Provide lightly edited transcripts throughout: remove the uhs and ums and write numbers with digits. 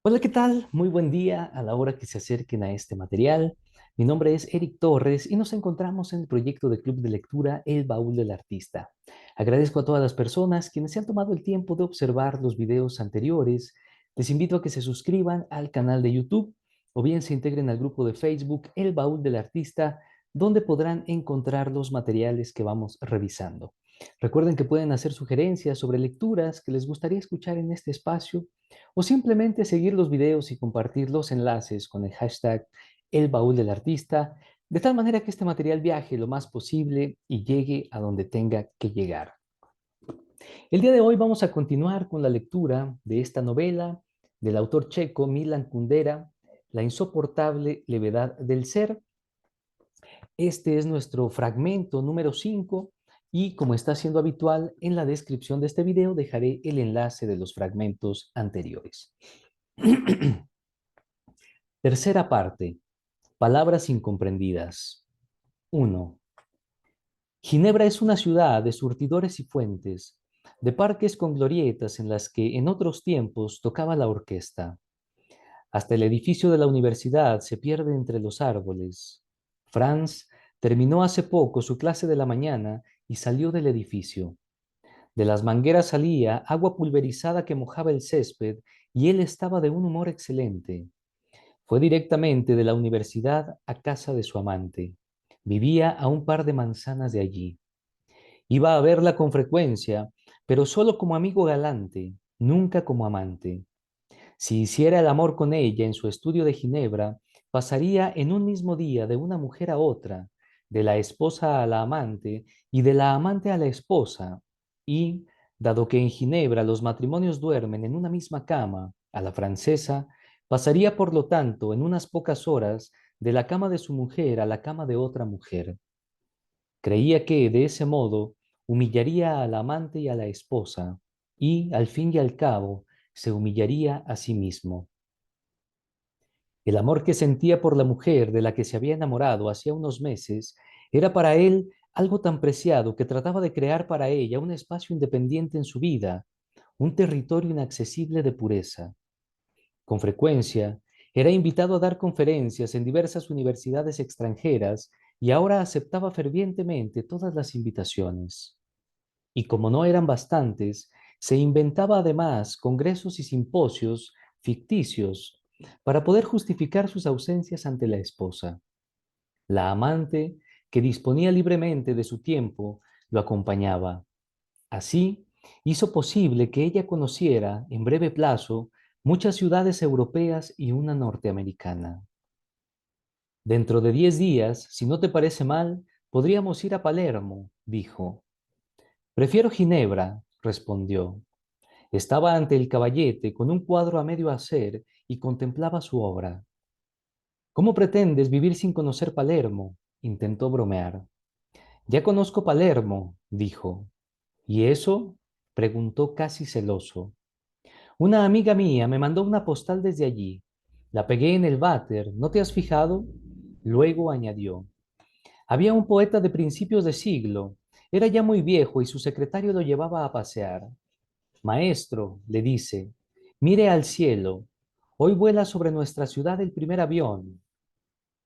Hola, ¿qué tal? Muy buen día a la hora que se acerquen a este material. Mi nombre es Eric Torres y nos encontramos en el proyecto de Club de Lectura El Baúl del Artista. Agradezco a todas las personas quienes se han tomado el tiempo de observar los videos anteriores. Les invito a que se suscriban al canal de YouTube o bien se integren al grupo de Facebook El Baúl del Artista, donde podrán encontrar los materiales que vamos revisando. Recuerden que pueden hacer sugerencias sobre lecturas que les gustaría escuchar en este espacio o simplemente seguir los videos y compartir los enlaces con el hashtag El Baúl del Artista, de tal manera que este material viaje lo más posible y llegue a donde tenga que llegar. El día de hoy vamos a continuar con la lectura de esta novela del autor checo Milan Kundera, La insoportable levedad del ser. Este es nuestro fragmento número 5 y como está siendo habitual, en la descripción de este video dejaré el enlace de los fragmentos anteriores. Tercera parte. Palabras incomprendidas. 1. Ginebra es una ciudad de surtidores y fuentes, de parques con glorietas en las que en otros tiempos tocaba la orquesta. Hasta el edificio de la universidad se pierde entre los árboles. Franz terminó hace poco su clase de la mañana y salió del edificio. De las mangueras salía agua pulverizada que mojaba el césped y él estaba de un humor excelente. Fue directamente de la universidad a casa de su amante. Vivía a un par de manzanas de allí. Iba a verla con frecuencia, pero solo como amigo galante, nunca como amante. Si hiciera el amor con ella en su estudio de Ginebra, pasaría en un mismo día de una mujer a otra, de la esposa a la amante y de la amante a la esposa. Y, dado que en Ginebra los matrimonios duermen en una misma cama, a la francesa, pasaría por lo tanto en unas pocas horas de la cama de su mujer a la cama de otra mujer. Creía que, de ese modo, humillaría a la amante y a la esposa, y, al fin y al cabo, se humillaría a sí mismo. El amor que sentía por la mujer de la que se había enamorado hacía unos meses era para él algo tan preciado que trataba de crear para ella un espacio independiente en su vida, un territorio inaccesible de pureza. Con frecuencia, era invitado a dar conferencias en diversas universidades extranjeras y ahora aceptaba fervientemente todas las invitaciones. Y como no eran bastantes, se inventaba además congresos y simposios ficticios para poder justificar sus ausencias ante la esposa. La amante, que disponía libremente de su tiempo, lo acompañaba. Así, hizo posible que ella conociera, en breve plazo, muchas ciudades europeas y una norteamericana. Dentro de 10 días, si no te parece mal, podríamos ir a Palermo, dijo. Prefiero Ginebra, respondió. Estaba ante el caballete con un cuadro a medio hacer y contemplaba su obra. ¿Cómo pretendes vivir sin conocer Palermo? Intentó bromear. Ya conozco Palermo, dijo. ¿Y eso? Preguntó casi celoso. Una amiga mía me mandó una postal desde allí. La pegué en el váter, ¿no te has fijado? Luego añadió. Había un poeta de principios de siglo. Era ya muy viejo y su secretario lo llevaba a pasear. Maestro, le dice, mire al cielo. Hoy vuela sobre nuestra ciudad el primer avión.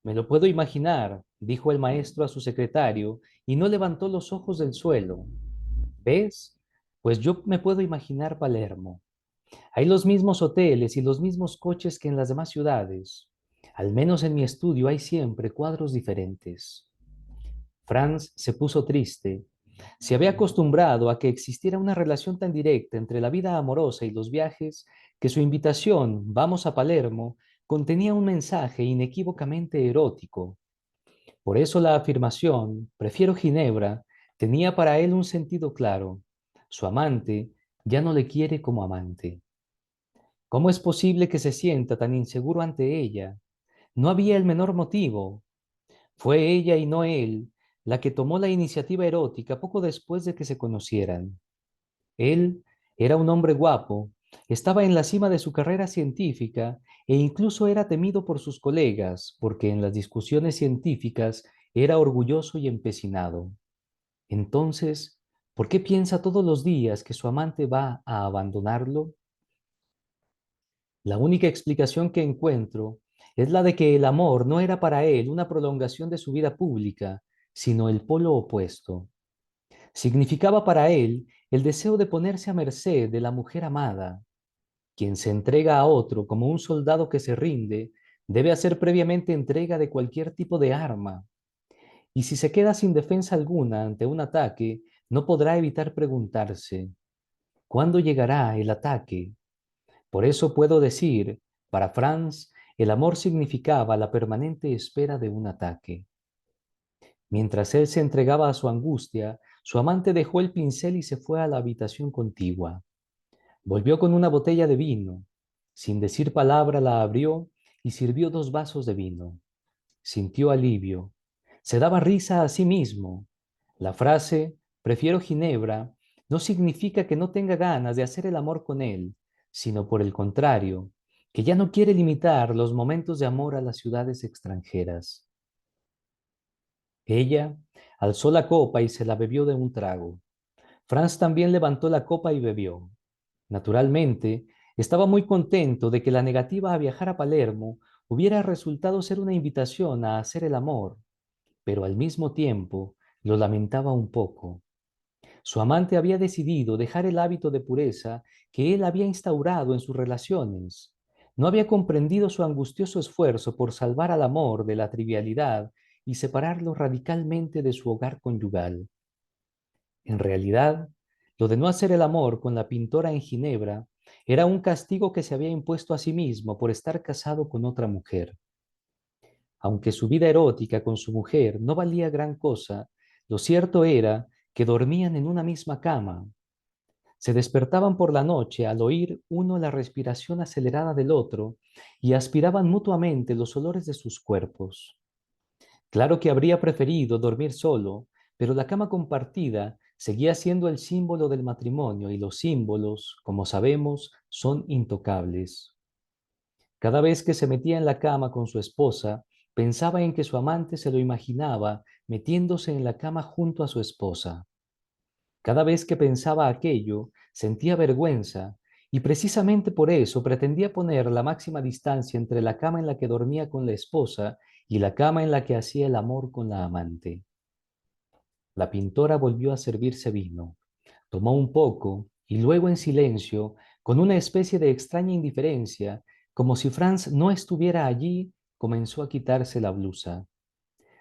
Me lo puedo imaginar, dijo el maestro a su secretario, y no levantó los ojos del suelo. ¿Ves? Pues yo me puedo imaginar Palermo. Hay los mismos hoteles y los mismos coches que en las demás ciudades. Al menos en mi estudio hay siempre cuadros diferentes. Franz se puso triste. Se había acostumbrado a que existiera una relación tan directa entre la vida amorosa y los viajes que su invitación, vamos a Palermo, contenía un mensaje inequívocamente erótico. Por eso la afirmación, prefiero Ginebra, tenía para él un sentido claro. Su amante ya no le quiere como amante. ¿Cómo es posible que se sienta tan inseguro ante ella? No había el menor motivo. Fue ella y no él la que tomó la iniciativa erótica poco después de que se conocieran. Él era un hombre guapo, estaba en la cima de su carrera científica e incluso era temido por sus colegas porque en las discusiones científicas era orgulloso y empecinado. Entonces, ¿por qué piensa todos los días que su amante va a abandonarlo? La única explicación que encuentro es la de que el amor no era para él una prolongación de su vida pública, sino el polo opuesto. Significaba para él el deseo de ponerse a merced de la mujer amada. Quien se entrega a otro como un soldado que se rinde, debe hacer previamente entrega de cualquier tipo de arma. Y si se queda sin defensa alguna ante un ataque, no podrá evitar preguntarse, ¿cuándo llegará el ataque? Por eso puedo decir, para Franz, el amor significaba la permanente espera de un ataque. Mientras él se entregaba a su angustia, su amante dejó el pincel y se fue a la habitación contigua. Volvió con una botella de vino. Sin decir palabra la abrió y sirvió 2 vasos de vino. Sintió alivio. Se daba risa a sí mismo. La frase, prefiero Ginebra, no significa que no tenga ganas de hacer el amor con él, sino por el contrario, que ya no quiere limitar los momentos de amor a las ciudades extranjeras. Ella alzó la copa y se la bebió de un trago. Franz también levantó la copa y bebió. Naturalmente, estaba muy contento de que la negativa a viajar a Palermo hubiera resultado ser una invitación a hacer el amor, pero al mismo tiempo lo lamentaba un poco. Su amante había decidido dejar el hábito de pureza que él había instaurado en sus relaciones. No había comprendido su angustioso esfuerzo por salvar al amor de la trivialidad y separarlo radicalmente de su hogar conyugal. En realidad, lo de no hacer el amor con la pintora en Ginebra era un castigo que se había impuesto a sí mismo por estar casado con otra mujer. Aunque su vida erótica con su mujer no valía gran cosa, lo cierto era que dormían en una misma cama. Se despertaban por la noche al oír uno la respiración acelerada del otro y aspiraban mutuamente los olores de sus cuerpos. Claro que habría preferido dormir solo, pero la cama compartida seguía siendo el símbolo del matrimonio y los símbolos, como sabemos, son intocables. Cada vez que se metía en la cama con su esposa, pensaba en que su amante se lo imaginaba metiéndose en la cama junto a su esposa. Cada vez que pensaba aquello, sentía vergüenza y precisamente por eso pretendía poner la máxima distancia entre la cama en la que dormía con la esposa y la cama en la que hacía el amor con la amante. La pintora volvió a servirse vino, tomó un poco y luego en silencio, con una especie de extraña indiferencia, como si Franz no estuviera allí, comenzó a quitarse la blusa.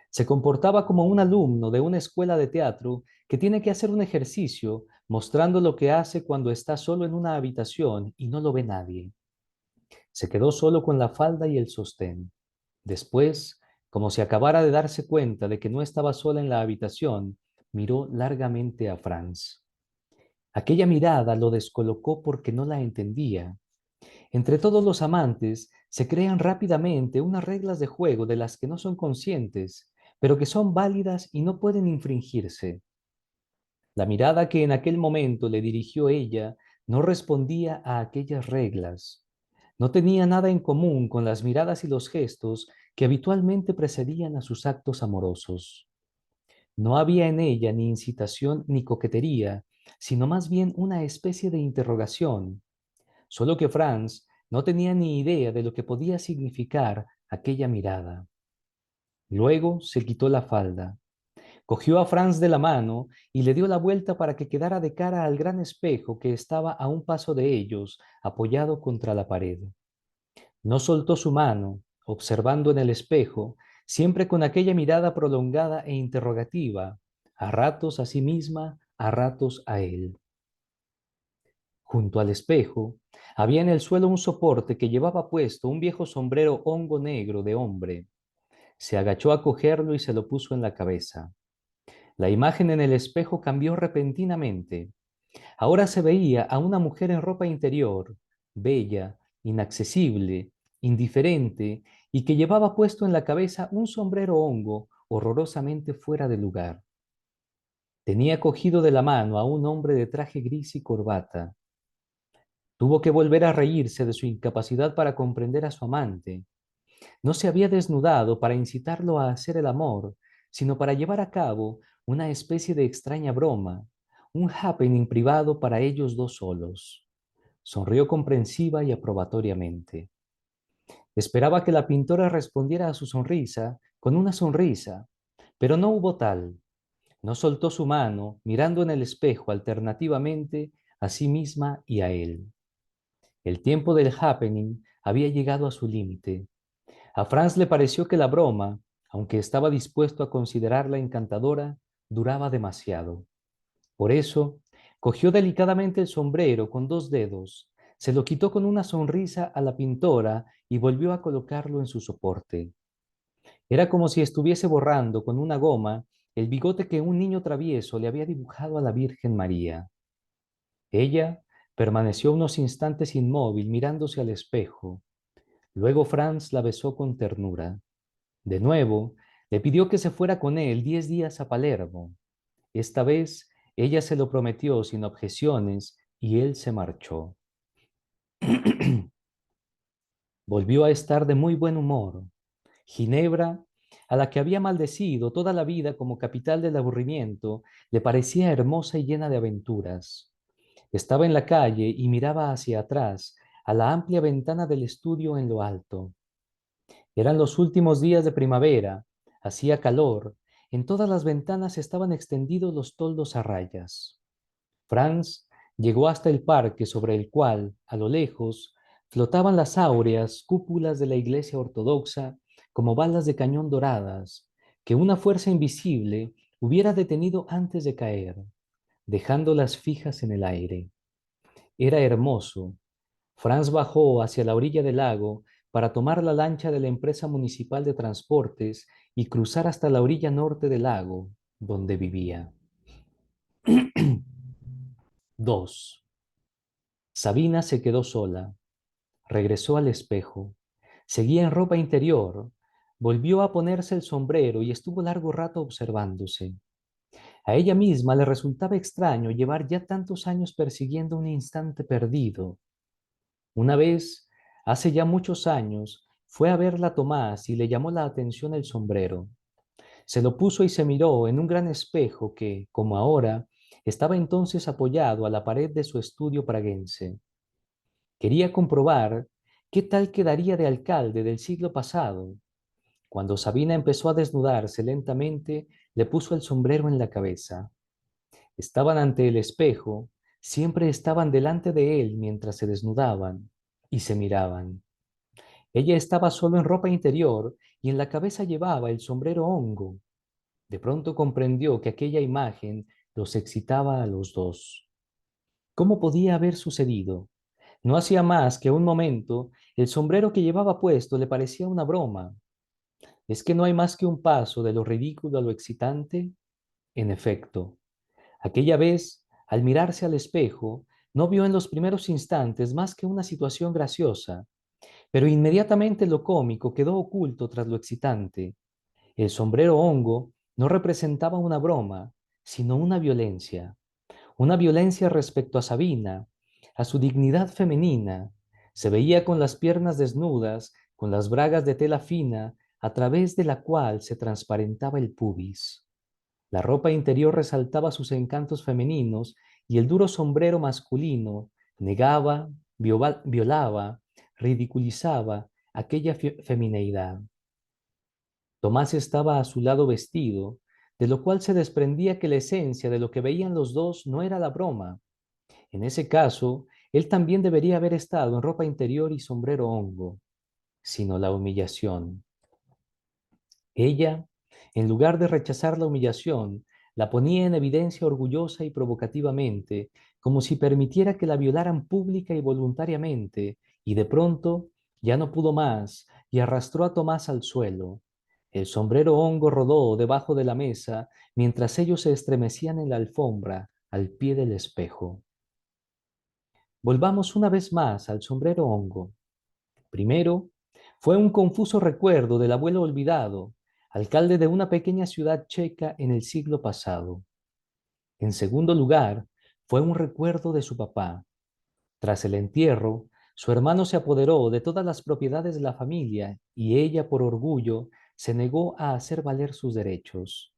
Se comportaba como un alumno de una escuela de teatro que tiene que hacer un ejercicio mostrando lo que hace cuando está solo en una habitación y no lo ve nadie. Se quedó solo con la falda y el sostén. Después, como si acabara de darse cuenta de que no estaba sola en la habitación, miró largamente a Franz. Aquella mirada lo descolocó porque no la entendía. Entre todos los amantes se crean rápidamente unas reglas de juego de las que no son conscientes, pero que son válidas y no pueden infringirse. La mirada que en aquel momento le dirigió ella no respondía a aquellas reglas. No tenía nada en común con las miradas y los gestos que habitualmente precedían a sus actos amorosos. No había en ella ni incitación ni coquetería, sino más bien una especie de interrogación, solo que Franz no tenía ni idea de lo que podía significar aquella mirada. Luego se quitó la falda, cogió a Franz de la mano y le dio la vuelta para que quedara de cara al gran espejo que estaba a un paso de ellos, apoyado contra la pared. No soltó su mano, observando en el espejo, siempre con aquella mirada prolongada e interrogativa, a ratos a sí misma, a ratos a él. Junto al espejo, había en el suelo un soporte que llevaba puesto un viejo sombrero hongo negro de hombre. Se agachó a cogerlo y se lo puso en la cabeza. La imagen en el espejo cambió repentinamente. Ahora se veía a una mujer en ropa interior, bella, inaccesible, indiferente, y que llevaba puesto en la cabeza un sombrero hongo horrorosamente fuera de lugar. Tenía cogido de la mano a un hombre de traje gris y corbata. Tuvo que volver a reírse de su incapacidad para comprender a su amante. No se había desnudado para incitarlo a hacer el amor, sino para llevar a cabo una especie de extraña broma, un happening privado para ellos dos solos. Sonrió comprensiva y aprobatoriamente. Esperaba que la pintora respondiera a su sonrisa con una sonrisa, pero no hubo tal. No soltó su mano, mirando en el espejo alternativamente a sí misma y a él. El tiempo del happening había llegado a su límite. A Franz le pareció que la broma, aunque estaba dispuesto a considerarla encantadora, duraba demasiado. Por eso, cogió delicadamente el sombrero con dos dedos, se lo quitó con una sonrisa a la pintora y volvió a colocarlo en su soporte. Era como si estuviese borrando con una goma el bigote que un niño travieso le había dibujado a la Virgen María. Ella permaneció unos instantes inmóvil mirándose al espejo. Luego Franz la besó con ternura. De nuevo, le pidió que se fuera con él 10 días a Palermo. Esta vez ella se lo prometió sin objeciones y él se marchó. Volvió a estar de muy buen humor. Ginebra, a la que había maldecido toda la vida como capital del aburrimiento, le parecía hermosa y llena de aventuras. Estaba en la calle y miraba hacia atrás, a la amplia ventana del estudio en lo alto. Eran los últimos días de primavera, hacía calor, en todas las ventanas estaban extendidos los toldos a rayas. Franz llegó hasta el parque sobre el cual, a lo lejos, flotaban las áureas cúpulas de la iglesia ortodoxa como balas de cañón doradas, que una fuerza invisible hubiera detenido antes de caer, dejándolas fijas en el aire. Era hermoso. Franz bajó hacia la orilla del lago para tomar la lancha de la empresa municipal de transportes y cruzar hasta la orilla norte del lago, donde vivía. 2. Sabina se quedó sola. Regresó al espejo. Seguía en ropa interior. Volvió a ponerse el sombrero y estuvo largo rato observándose. A ella misma le resultaba extraño llevar ya tantos años persiguiendo un instante perdido. Una vez, hace ya muchos años, fue a verla Tomás y le llamó la atención el sombrero. Se lo puso y se miró en un gran espejo que, como ahora, estaba entonces apoyado a la pared de su estudio praguense. Quería comprobar qué tal quedaría de alcalde del siglo pasado. Cuando Sabina empezó a desnudarse lentamente, le puso el sombrero en la cabeza. Estaban ante el espejo, siempre estaban delante de él mientras se desnudaban y se miraban. Ella estaba solo en ropa interior y en la cabeza llevaba el sombrero hongo. De pronto comprendió que aquella imagen los excitaba a los dos. ¿Cómo podía haber sucedido? No hacía más que un momento el sombrero que llevaba puesto le parecía una broma. ¿Es que no hay más que un paso de lo ridículo a lo excitante? En efecto, aquella vez, al mirarse al espejo, no vio en los primeros instantes más que una situación graciosa, pero inmediatamente lo cómico quedó oculto tras lo excitante. El sombrero hongo no representaba una broma, sino una violencia respecto a Sabina, a su dignidad femenina. Se veía con las piernas desnudas, con las bragas de tela fina, a través de la cual se transparentaba el pubis. La ropa interior resaltaba sus encantos femeninos y el duro sombrero masculino negaba, violaba, ridiculizaba aquella femineidad. Tomás estaba a su lado vestido, de lo cual se desprendía que la esencia de lo que veían los dos no era la broma. En ese caso, él también debería haber estado en ropa interior y sombrero hongo, sino la humillación. Ella, en lugar de rechazar la humillación, la ponía en evidencia orgullosa y provocativamente, como si permitiera que la violaran pública y voluntariamente, y de pronto ya no pudo más y arrastró a Tomás al suelo. El sombrero hongo rodó debajo de la mesa mientras ellos se estremecían en la alfombra al pie del espejo. Volvamos una vez más al sombrero hongo. Primero, fue un confuso recuerdo del abuelo olvidado, alcalde de una pequeña ciudad checa en el siglo pasado. En segundo lugar, fue un recuerdo de su papá. Tras el entierro, su hermano se apoderó de todas las propiedades de la familia y ella, por orgullo, se negó a hacer valer sus derechos.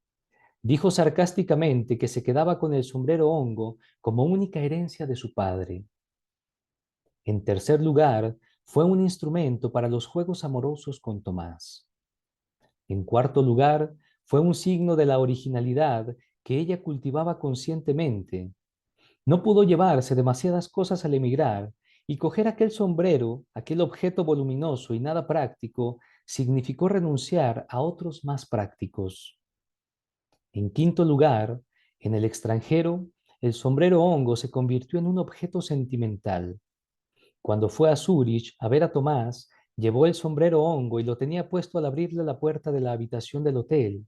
Dijo sarcásticamente que se quedaba con el sombrero hongo como única herencia de su padre. En tercer lugar, fue un instrumento para los juegos amorosos con Tomás. En cuarto lugar, fue un signo de la originalidad que ella cultivaba conscientemente. No pudo llevarse demasiadas cosas al emigrar y coger aquel sombrero, aquel objeto voluminoso y nada práctico, significó renunciar a otros más prácticos. En quinto lugar, en el extranjero, el sombrero hongo se convirtió en un objeto sentimental. Cuando fue a Zúrich a ver a Tomás, llevó el sombrero hongo y lo tenía puesto al abrirle la puerta de la habitación del hotel.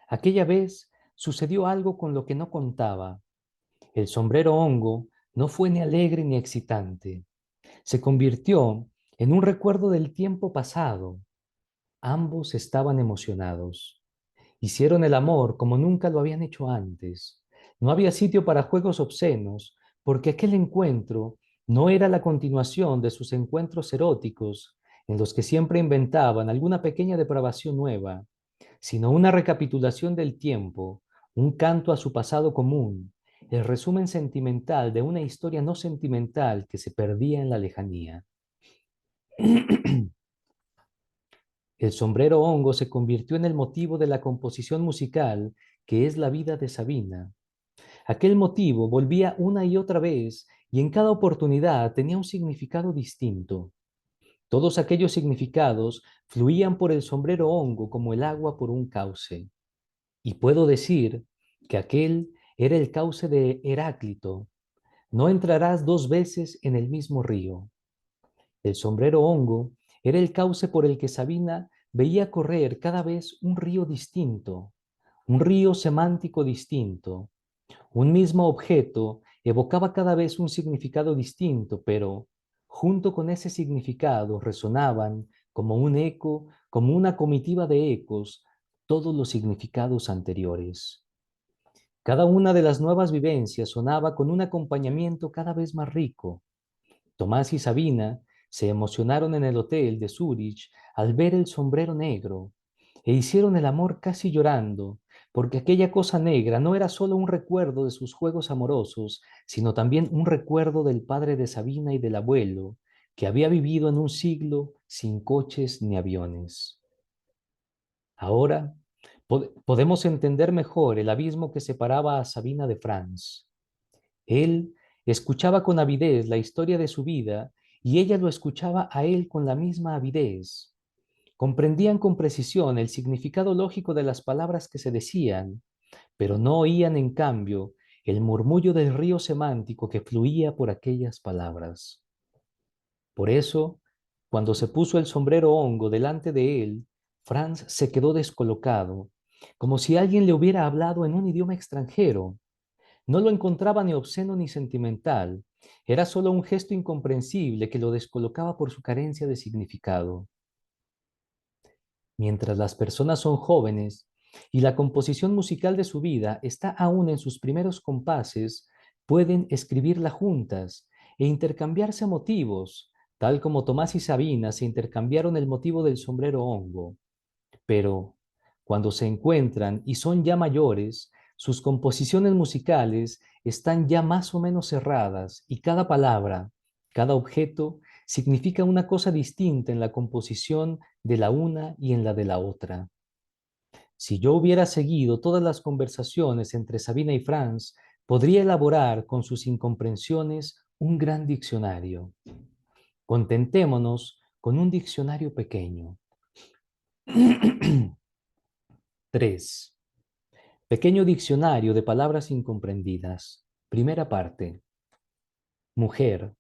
Aquella vez sucedió algo con lo que no contaba. El sombrero hongo no fue ni alegre ni excitante. Se convirtió en un recuerdo del tiempo pasado. Ambos estaban emocionados. Hicieron el amor como nunca lo habían hecho antes. No había sitio para juegos obscenos, porque aquel encuentro no era la continuación de sus encuentros eróticos, en los que siempre inventaban alguna pequeña depravación nueva, sino una recapitulación del tiempo, un canto a su pasado común, el resumen sentimental de una historia no sentimental que se perdía en la lejanía. El sombrero hongo se convirtió en el motivo de la composición musical que es la vida de Sabina. Aquel motivo volvía una y otra vez y en cada oportunidad tenía un significado distinto. Todos aquellos significados fluían por el sombrero hongo como el agua por un cauce. Y puedo decir que aquel era el cauce de Heráclito. No entrarás dos veces en el mismo río. El sombrero hongo era el cauce por el que Sabina veía correr cada vez un río distinto, un río semántico distinto. Un mismo objeto evocaba cada vez un significado distinto, pero junto con ese significado resonaban como un eco, como una comitiva de ecos, todos los significados anteriores. Cada una de las nuevas vivencias sonaba con un acompañamiento cada vez más rico. Tomás y Sabina se emocionaron en el hotel de Zúrich al ver el sombrero negro e hicieron el amor casi llorando, porque aquella cosa negra no era solo un recuerdo de sus juegos amorosos, sino también un recuerdo del padre de Sabina y del abuelo, que había vivido en un siglo sin coches ni aviones. Ahora podemos entender mejor el abismo que separaba a Sabina de Franz. Él escuchaba con avidez la historia de su vida y ella lo escuchaba a él con la misma avidez. Comprendían con precisión el significado lógico de las palabras que se decían, pero no oían en cambio el murmullo del río semántico que fluía por aquellas palabras. Por eso, cuando se puso el sombrero hongo delante de él, Franz se quedó descolocado, como si alguien le hubiera hablado en un idioma extranjero. No lo encontraba ni obsceno ni sentimental, era solo un gesto incomprensible que lo descolocaba por su carencia de significado. Mientras las personas son jóvenes y la composición musical de su vida está aún en sus primeros compases, pueden escribirla juntas e intercambiarse motivos, tal como Tomás y Sabina se intercambiaron el motivo del sombrero hongo. Pero cuando se encuentran y son ya mayores, sus composiciones musicales están ya más o menos cerradas y cada palabra, cada objeto, significa una cosa distinta en la composición de la una y en la de la otra. Si yo hubiera seguido todas las conversaciones entre Sabina y Franz, podría elaborar con sus incomprensiones un gran diccionario. Contentémonos con un diccionario pequeño. 3. Pequeño diccionario de palabras incomprendidas. Primera parte. Mujer.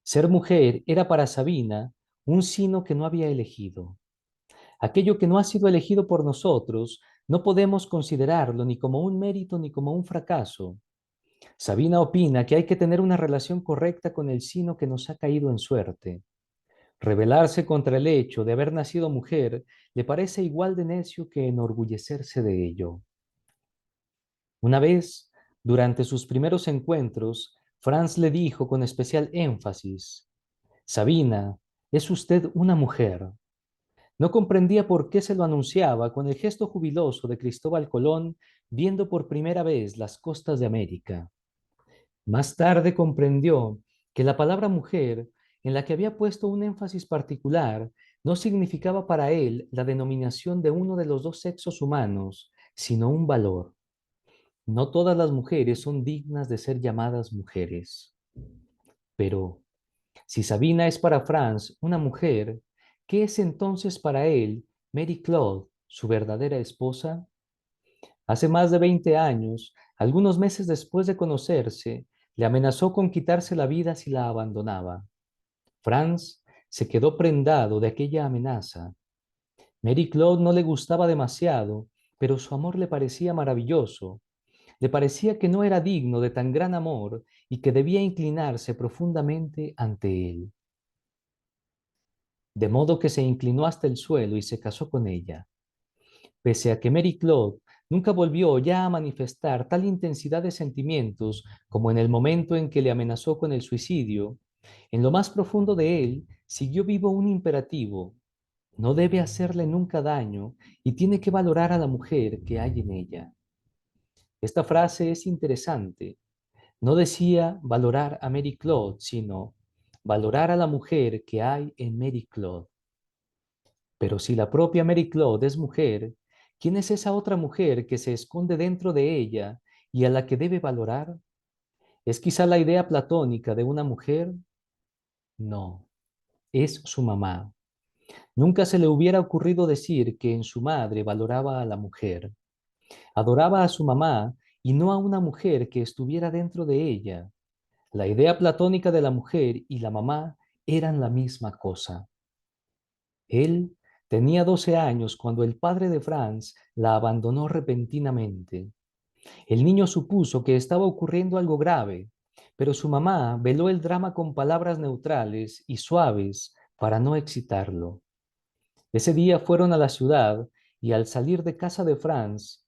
Ser mujer era para Sabina un sino que no había elegido. Aquello que no ha sido elegido por nosotros, no podemos considerarlo ni como un mérito ni como un fracaso. Sabina opina que hay que tener una relación correcta con el sino que nos ha caído en suerte. Rebelarse contra el hecho de haber nacido mujer le parece igual de necio que enorgullecerse de ello. Una vez, durante sus primeros encuentros, Franz le dijo con especial énfasis: Sabina, es usted una mujer. No comprendía por qué se lo anunciaba con el gesto jubiloso de Cristóbal Colón viendo por primera vez las costas de América. Más tarde comprendió que la palabra mujer, en la que había puesto un énfasis particular, no significaba para él la denominación de uno de los dos sexos humanos, sino un valor. No todas las mujeres son dignas de ser llamadas mujeres. Pero, si Sabina es para Franz una mujer, ¿qué es entonces para él Mary Claude, su verdadera esposa? Hace más de 20 años, algunos meses después de conocerse, le amenazó con quitarse la vida si la abandonaba. Franz se quedó prendado de aquella amenaza. Mary Claude no le gustaba demasiado, pero su amor le parecía maravilloso. Le parecía que no era digno de tan gran amor y que debía inclinarse profundamente ante él. De modo que se inclinó hasta el suelo y se casó con ella. Pese a que Mary Claude nunca volvió ya a manifestar tal intensidad de sentimientos como en el momento en que le amenazó con el suicidio, en lo más profundo de él siguió vivo un imperativo: no debe hacerle nunca daño y tiene que valorar a la mujer que hay en ella. Esta frase es interesante. No decía valorar a Mary Claude, sino valorar a la mujer que hay en Mary Claude. Pero si la propia Mary Claude es mujer, ¿quién es esa otra mujer que se esconde dentro de ella y a la que debe valorar? ¿Es quizá la idea platónica de una mujer? No, es su mamá. Nunca se le hubiera ocurrido decir que en su madre valoraba a la mujer. Adoraba a su mamá y no a una mujer que estuviera dentro de ella. La idea platónica de la mujer y la mamá eran la misma cosa. Él tenía 12 años cuando el padre de Franz la abandonó repentinamente. El niño supuso que estaba ocurriendo algo grave, pero su mamá veló el drama con palabras neutrales y suaves para no excitarlo. Ese día fueron a la ciudad y al salir de casa de Franz,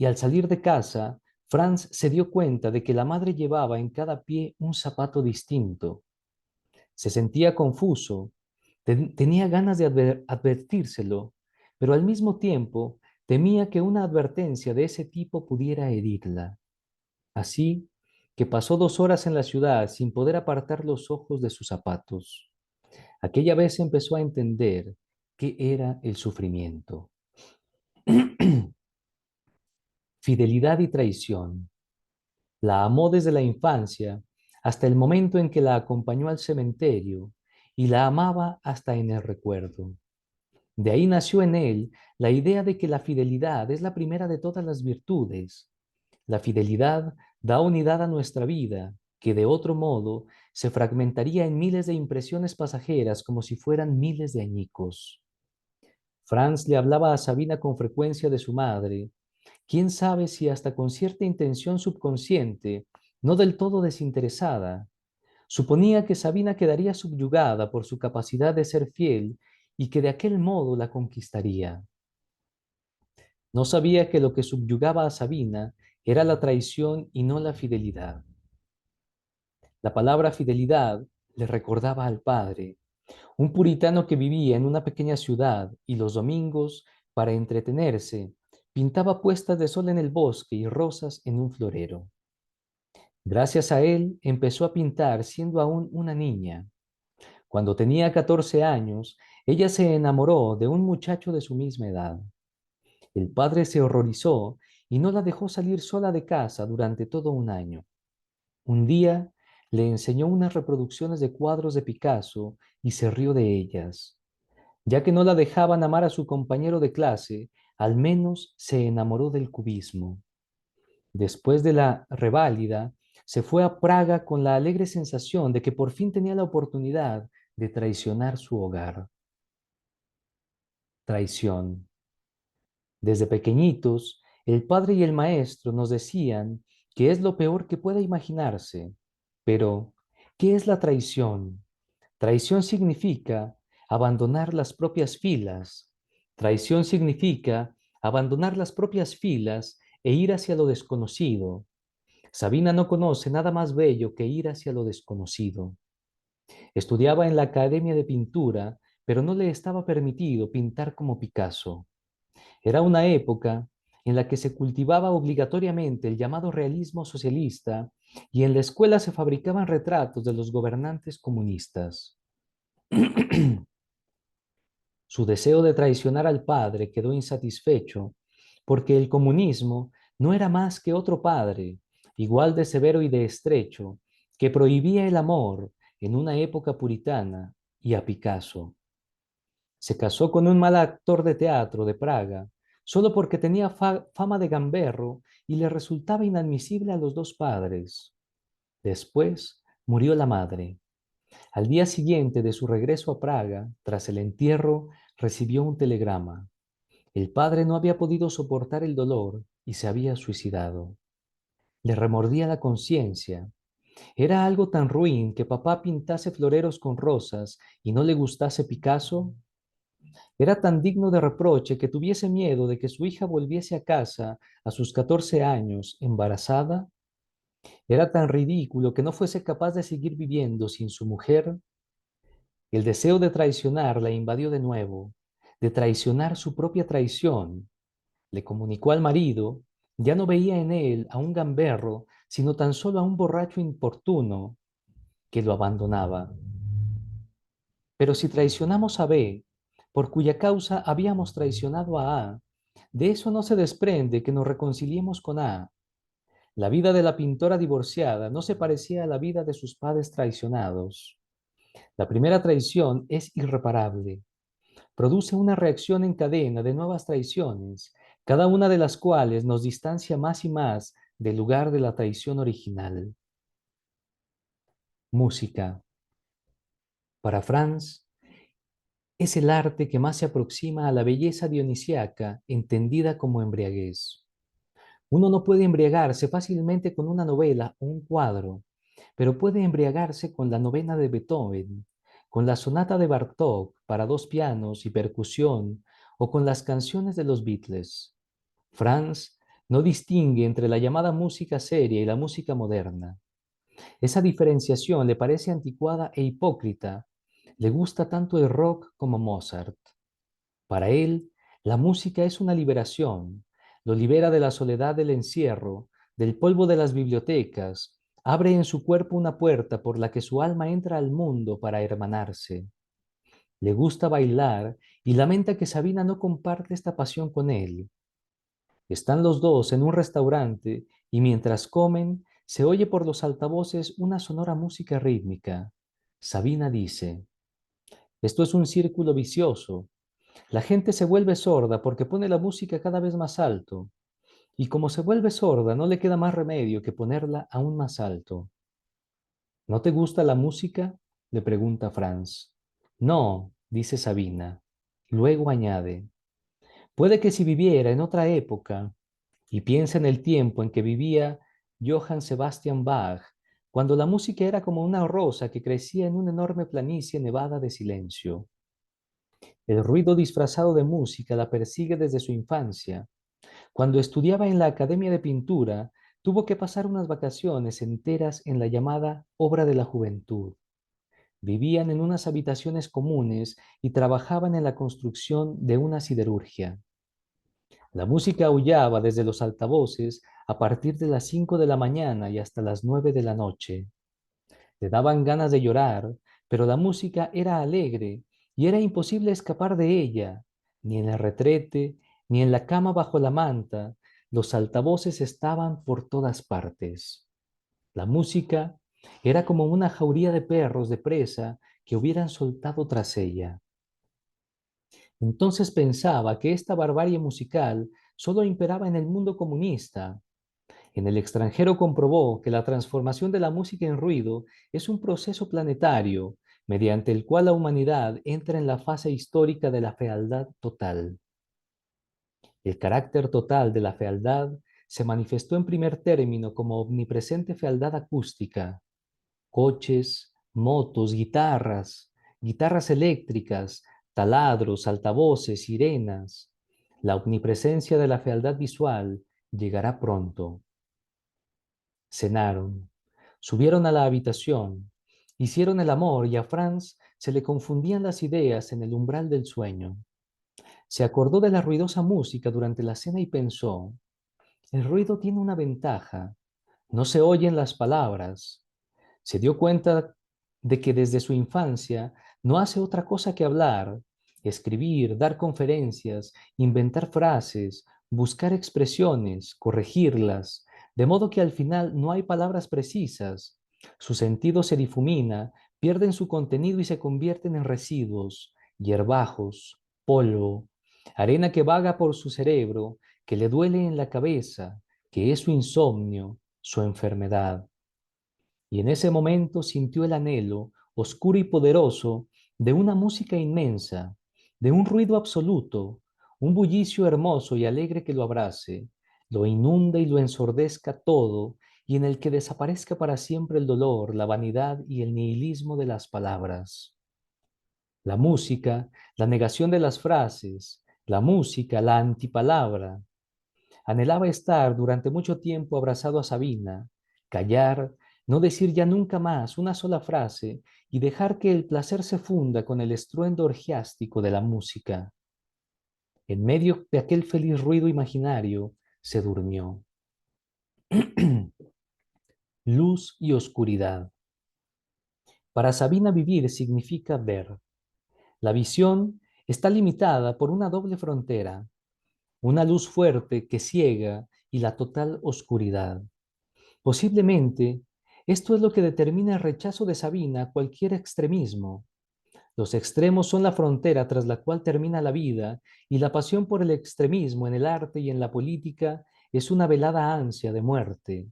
y al salir de casa, Franz se dio cuenta de que la madre llevaba en cada pie un zapato distinto. Se sentía confuso, tenía ganas de advertírselo, pero al mismo tiempo temía que una advertencia de ese tipo pudiera herirla. Así que pasó 2 horas en la ciudad sin poder apartar los ojos de sus zapatos. Aquella vez empezó a entender qué era el sufrimiento. Fidelidad y traición. La amó desde la infancia hasta el momento en que la acompañó al cementerio y la amaba hasta en el recuerdo. De ahí nació en él la idea de que la fidelidad es la primera de todas las virtudes. La fidelidad da unidad a nuestra vida, que de otro modo se fragmentaría en miles de impresiones pasajeras como si fueran miles de añicos. Franz le hablaba a Sabina con frecuencia de su madre. Quién sabe si hasta con cierta intención subconsciente, no del todo desinteresada. Suponía que Sabina quedaría subyugada por su capacidad de ser fiel y que de aquel modo la conquistaría. No sabía que lo que subyugaba a Sabina era la traición y no la fidelidad. La palabra fidelidad le recordaba al padre, un puritano que vivía en una pequeña ciudad y los domingos, para entretenerse, pintaba puestas de sol en el bosque y rosas en un florero. Gracias a él empezó a pintar siendo aún una niña. Cuando tenía 14 años, ella se enamoró de un muchacho de su misma edad. El padre se horrorizó y no la dejó salir sola de casa durante todo un año. Un día le enseñó unas reproducciones de cuadros de Picasso y se rió de ellas. Ya que no la dejaban amar a su compañero de clase, al menos se enamoró del cubismo. Después de la reválida, se fue a Praga con la alegre sensación de que por fin tenía la oportunidad de traicionar su hogar. Traición. Desde pequeñitos, el padre y el maestro nos decían que es lo peor que pueda imaginarse. Pero, ¿qué es la traición? Traición significa abandonar las propias filas. Traición significa abandonar las propias filas e ir hacia lo desconocido. Sabina no conoce nada más bello que ir hacia lo desconocido. Estudiaba en la Academia de Pintura, pero no le estaba permitido pintar como Picasso. Era una época en la que se cultivaba obligatoriamente el llamado realismo socialista y en la escuela se fabricaban retratos de los gobernantes comunistas. Su deseo de traicionar al padre quedó insatisfecho porque el comunismo no era más que otro padre, igual de severo y de estrecho, que prohibía el amor en una época puritana y a Picasso. Se casó con un mal actor de teatro de Praga, solo porque tenía fama de gamberro y le resultaba inadmisible a los dos padres. Después murió la madre. Al día siguiente de su regreso a Praga, tras el entierro, recibió un telegrama. El padre no había podido soportar el dolor y se había suicidado. Le remordía la conciencia. ¿Era algo tan ruin que papá pintase floreros con rosas y no le gustase Picasso? ¿Era tan digno de reproche que tuviese miedo de que su hija volviese a casa a sus 14 años embarazada? ¿Era tan ridículo que no fuese capaz de seguir viviendo sin su mujer? El deseo de traicionar la invadió de nuevo, de traicionar su propia traición. Le comunicó al marido, ya no veía en él a un gamberro, sino tan solo a un borracho importuno que lo abandonaba. Pero si traicionamos a B, por cuya causa habíamos traicionado a A, de eso no se desprende que nos reconciliemos con A. La vida de la pintora divorciada no se parecía a la vida de sus padres traicionados. La primera traición es irreparable. Produce una reacción en cadena de nuevas traiciones, cada una de las cuales nos distancia más y más del lugar de la traición original. Música. Para Franz, es el arte que más se aproxima a la belleza dionisiaca, entendida como embriaguez. Uno no puede embriagarse fácilmente con una novela o un cuadro, pero puede embriagarse con la novena de Beethoven, con la sonata de Bartók para dos pianos y percusión, o con las canciones de los Beatles. Franz no distingue entre la llamada música seria y la música moderna. Esa diferenciación le parece anticuada e hipócrita. Le gusta tanto el rock como Mozart. Para él, la música es una liberación. Lo libera de la soledad del encierro, del polvo de las bibliotecas. Abre en su cuerpo una puerta por la que su alma entra al mundo para hermanarse. Le gusta bailar y lamenta que Sabina no comparte esta pasión con él. Están los dos en un restaurante y mientras comen se oye por los altavoces una sonora música rítmica. Sabina dice, esto es un círculo vicioso. La gente se vuelve sorda porque pone la música cada vez más alto, y como se vuelve sorda, no le queda más remedio que ponerla aún más alto. ¿No te gusta la música? Le pregunta Franz. No, dice Sabina. Luego añade, puede que si viviera en otra época, y piensa en el tiempo en que vivía Johann Sebastian Bach, cuando la música era como una rosa que crecía en una enorme planicie nevada de silencio. El ruido disfrazado de música la persigue desde su infancia. Cuando estudiaba en la Academia de Pintura, tuvo que pasar unas vacaciones enteras en la llamada Obra de la Juventud. Vivían en unas habitaciones comunes y trabajaban en la construcción de una siderurgia. La música aullaba desde los altavoces a partir de las 5 de la mañana y hasta las 9 de la noche. Le daban ganas de llorar, pero la música era alegre y era imposible escapar de ella, ni en el retrete, ni en la cama bajo la manta. Los altavoces estaban por todas partes. La música era como una jauría de perros de presa que hubieran soltado tras ella. Entonces pensaba que esta barbarie musical solo imperaba en el mundo comunista. En el extranjero comprobó que la transformación de la música en ruido es un proceso planetario mediante el cual la humanidad entra en la fase histórica de la fealdad total. El carácter total de la fealdad se manifestó en primer término como omnipresente fealdad acústica, coches, motos, guitarras eléctricas, taladros, altavoces, sirenas. La omnipresencia de la fealdad visual llegará pronto. Cenaron, subieron a la habitación, hicieron el amor y a Franz se le confundían las ideas en el umbral del sueño. Se acordó de la ruidosa música durante la cena y pensó, el ruido tiene una ventaja, No se oyen las palabras. Se dio cuenta de que desde su infancia no hace otra cosa que hablar, escribir, dar conferencias, inventar frases, buscar expresiones, corregirlas, de modo que al final no hay palabras precisas. Su sentido se difumina, pierden su contenido y se convierten en residuos, hierbajos, polvo, arena que vaga por su cerebro, que le duele en la cabeza, que es su insomnio, su enfermedad. Y en ese momento sintió el anhelo, oscuro y poderoso, de una música inmensa, de un ruido absoluto, un bullicio hermoso y alegre que lo abrace, lo inunda y lo ensordezca todo, y en el que desaparezca para siempre el dolor, la vanidad y el nihilismo de las palabras. La música, la negación de las frases, la música, la antipalabra, anhelaba estar durante mucho tiempo abrazado a Sabina, callar, no decir ya nunca más una sola frase y dejar que el placer se funda con el estruendo orgiástico de la música. En medio de aquel feliz ruido imaginario, se durmió. Luz y oscuridad. Para Sabina vivir significa ver. La visión está limitada por una doble frontera, una luz fuerte que ciega y la total oscuridad. Posiblemente, esto es lo que determina el rechazo de Sabina a cualquier extremismo. Los extremos son la frontera tras la cual termina la vida y la pasión por el extremismo en el arte y en la política es una velada ansia de muerte.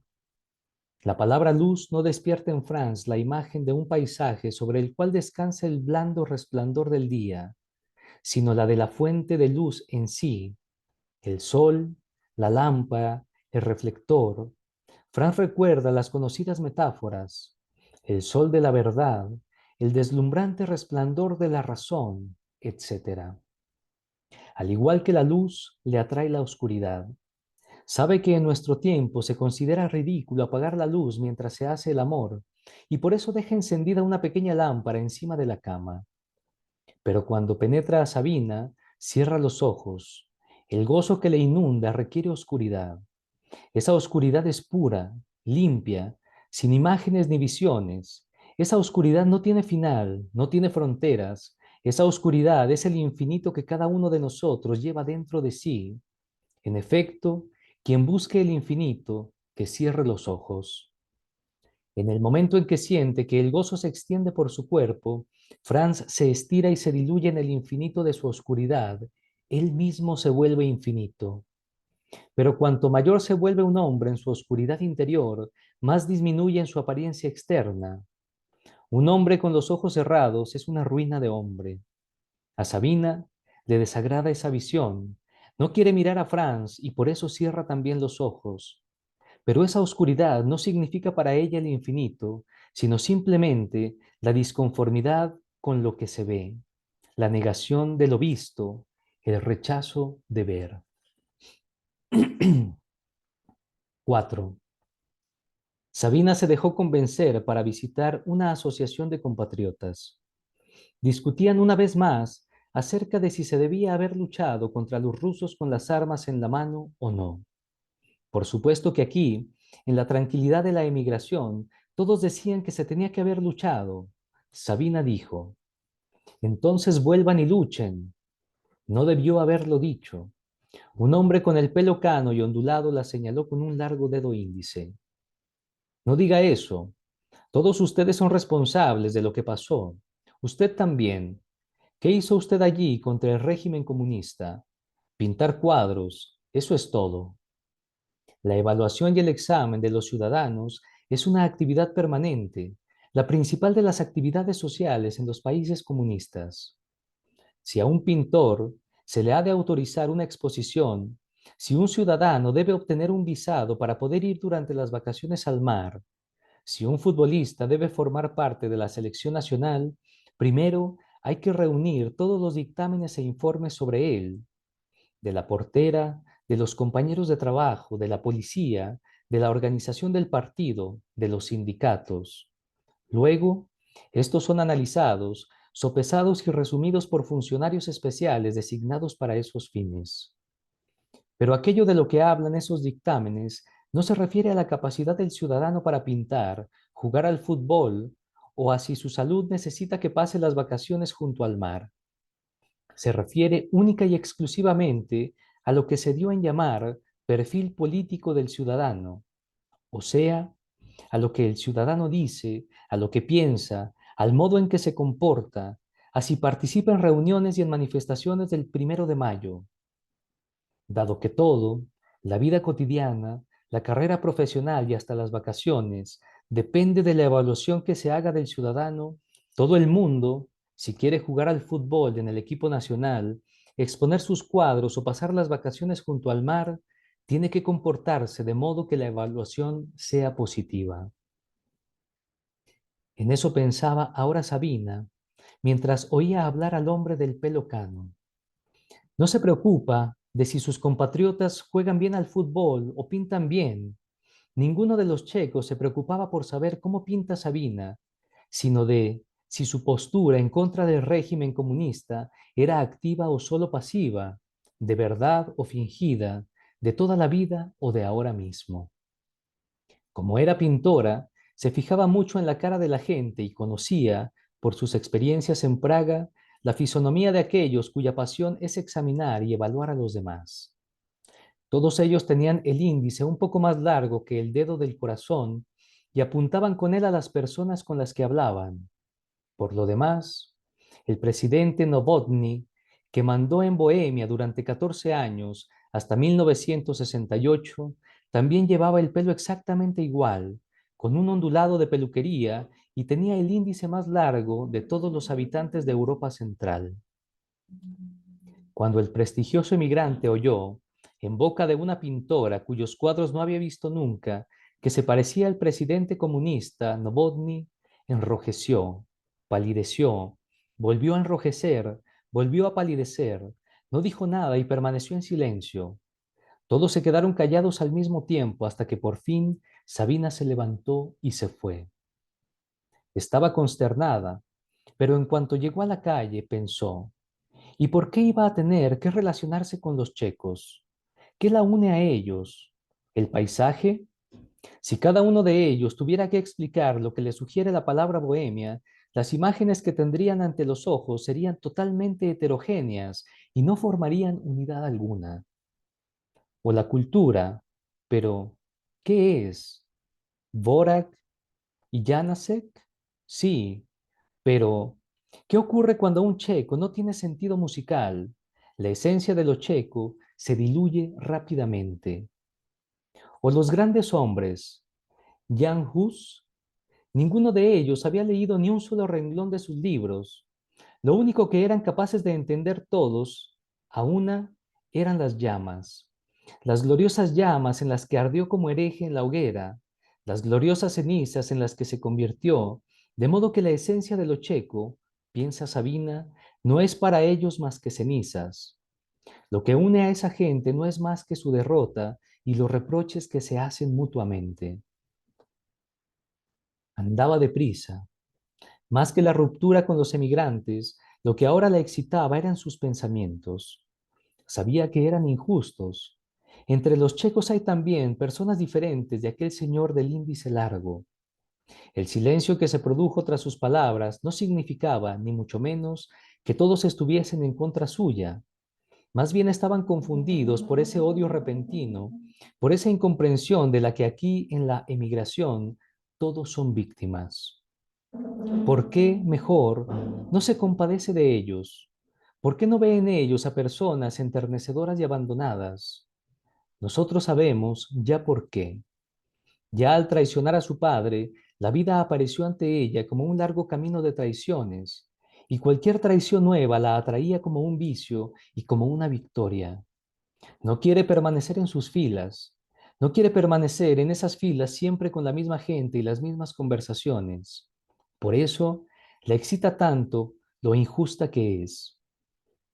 La palabra luz no despierta en Franz la imagen de un paisaje sobre el cual descansa el blando resplandor del día, sino la de la fuente de luz en sí, el sol, la lámpara, el reflector. Franz recuerda las conocidas metáforas, el sol de la verdad, el deslumbrante resplandor de la razón, etc. Al igual que la luz, le atrae la oscuridad. Sabe que en nuestro tiempo se considera ridículo apagar la luz mientras se hace el amor, y por eso deja encendida una pequeña lámpara encima de la cama. Pero cuando penetra a Sabina, cierra los ojos. El gozo que le inunda requiere oscuridad. Esa oscuridad es pura, limpia, sin imágenes ni visiones. Esa oscuridad no tiene final, no tiene fronteras. Esa oscuridad es el infinito que cada uno de nosotros lleva dentro de sí. En efecto, quien busque el infinito, que cierre los ojos. En el momento en que siente que el gozo se extiende por su cuerpo, Franz se estira y se diluye en el infinito de su oscuridad. Él mismo se vuelve infinito. Pero cuanto mayor se vuelve un hombre en su oscuridad interior, más disminuye en su apariencia externa. Un hombre con los ojos cerrados es una ruina de hombre. A Sabina le desagrada esa visión. No quiere mirar a Franz y por eso cierra también los ojos. Pero esa oscuridad no significa para ella el infinito, sino simplemente la disconformidad con lo que se ve, la negación de lo visto, el rechazo de ver. 4. Sabina se dejó convencer para visitar una asociación de compatriotas. Discutían una vez más acerca de si se debía haber luchado contra los rusos con las armas en la mano o no. Por supuesto que aquí, en la tranquilidad de la emigración, todos decían que se tenía que haber luchado. Sabina dijo, entonces vuelvan y luchen. No debió haberlo dicho. Un hombre con el pelo cano y ondulado la señaló con un largo dedo índice. No diga eso. Todos ustedes son responsables de lo que pasó. Usted también. ¿Qué hizo usted allí contra el régimen comunista? Pintar cuadros. Eso es todo. La evaluación y el examen de los ciudadanos es una actividad permanente, la principal de las actividades sociales en los países comunistas. Si a un pintor se le ha de autorizar una exposición, si un ciudadano debe obtener un visado para poder ir durante las vacaciones al mar, si un futbolista debe formar parte de la selección nacional, primero hay que reunir todos los dictámenes e informes sobre él, de la portera, de los compañeros de trabajo, de la policía, de la organización del partido, de los sindicatos. Luego, estos son analizados, sopesados y resumidos por funcionarios especiales designados para esos fines. Pero aquello de lo que hablan esos dictámenes No se refiere a la capacidad del ciudadano para pintar, jugar al fútbol o a si su salud necesita que pase las vacaciones junto al mar. Se refiere única y exclusivamente a lo que se dio en llamar perfil político del ciudadano, o sea, a lo que el ciudadano dice, a lo que piensa, al modo en que se comporta, a si participa en reuniones y en manifestaciones del 1 de mayo. Dado que todo, la vida cotidiana, la carrera profesional y hasta las vacaciones, depende de la evaluación que se haga del ciudadano, todo el mundo, si quiere jugar al fútbol en el equipo nacional, exponer sus cuadros o pasar las vacaciones junto al mar, tiene que comportarse de modo que la evaluación sea positiva. En eso pensaba ahora Sabina, mientras oía hablar al hombre del pelo cano. No se preocupa de si sus compatriotas juegan bien al fútbol o pintan bien. Ninguno de los checos se preocupaba por saber cómo pinta Sabina, sino de si su postura en contra del régimen comunista era activa o solo pasiva, de verdad o fingida, de toda la vida o de ahora mismo. Como era pintora, se fijaba mucho en la cara de la gente y conocía, por sus experiencias en Praga, la fisonomía de aquellos cuya pasión es examinar y evaluar a los demás. Todos ellos tenían el índice un poco más largo que el dedo del corazón y apuntaban con él a las personas con las que hablaban. Por lo demás, el presidente Novotny, que mandó en Bohemia durante 14 años hasta 1968, también llevaba el pelo exactamente igual, con un ondulado de peluquería y tenía el índice más largo de todos los habitantes de Europa Central. Cuando el prestigioso emigrante oyó, en boca de una pintora cuyos cuadros no había visto nunca, que se parecía al presidente comunista Novotny, enrojeció, palideció, volvió a enrojecer, volvió a palidecer, no dijo nada y permaneció en silencio. Todos se quedaron callados al mismo tiempo hasta que por fin Sabina se levantó y se fue. Estaba consternada, pero en cuanto llegó a la calle pensó, ¿y por qué iba a tener que relacionarse con los checos? ¿Qué la une a ellos? ¿El paisaje? Si cada uno de ellos tuviera que explicar lo que le sugiere la palabra bohemia, las imágenes que tendrían ante los ojos serían totalmente heterogéneas y no formarían unidad alguna. O la cultura, pero ¿qué es? ¿Dvorak y Janacek? Sí, pero ¿qué ocurre cuando un checo no tiene sentido musical? La esencia de lo checo se diluye rápidamente. O los grandes hombres, Jan Hus, ninguno de ellos había leído ni un solo renglón de sus libros. Lo único que eran capaces de entender todos, a una, eran las gloriosas llamas en las que ardió como hereje en la hoguera, las gloriosas cenizas en las que se convirtió, de modo que la esencia de lo checo, piensa Sabina, no es para ellos más que cenizas. Lo que une a esa gente no es más que su derrota y los reproches que se hacen mutuamente. Andaba deprisa. Más que la ruptura con los emigrantes, lo que ahora la excitaba eran sus pensamientos. Sabía que eran injustos. Entre los checos hay también personas diferentes de aquel señor del índice largo. El silencio que se produjo tras sus palabras no significaba, ni mucho menos, que todos estuviesen en contra suya. Más bien estaban confundidos por ese odio repentino, por esa incomprensión de la que aquí en la emigración todos son víctimas. ¿Por qué mejor no se compadece de ellos? ¿Por qué no ve en ellos a personas enternecedoras y abandonadas? Nosotros sabemos ya por qué. Ya al traicionar a su padre, la vida apareció ante ella como un largo camino de traiciones, y cualquier traición nueva la atraía como un vicio y como una victoria. No quiere permanecer en sus filas, no quiere permanecer en esas filas siempre con la misma gente y las mismas conversaciones. Por eso la excita tanto lo injusta que es.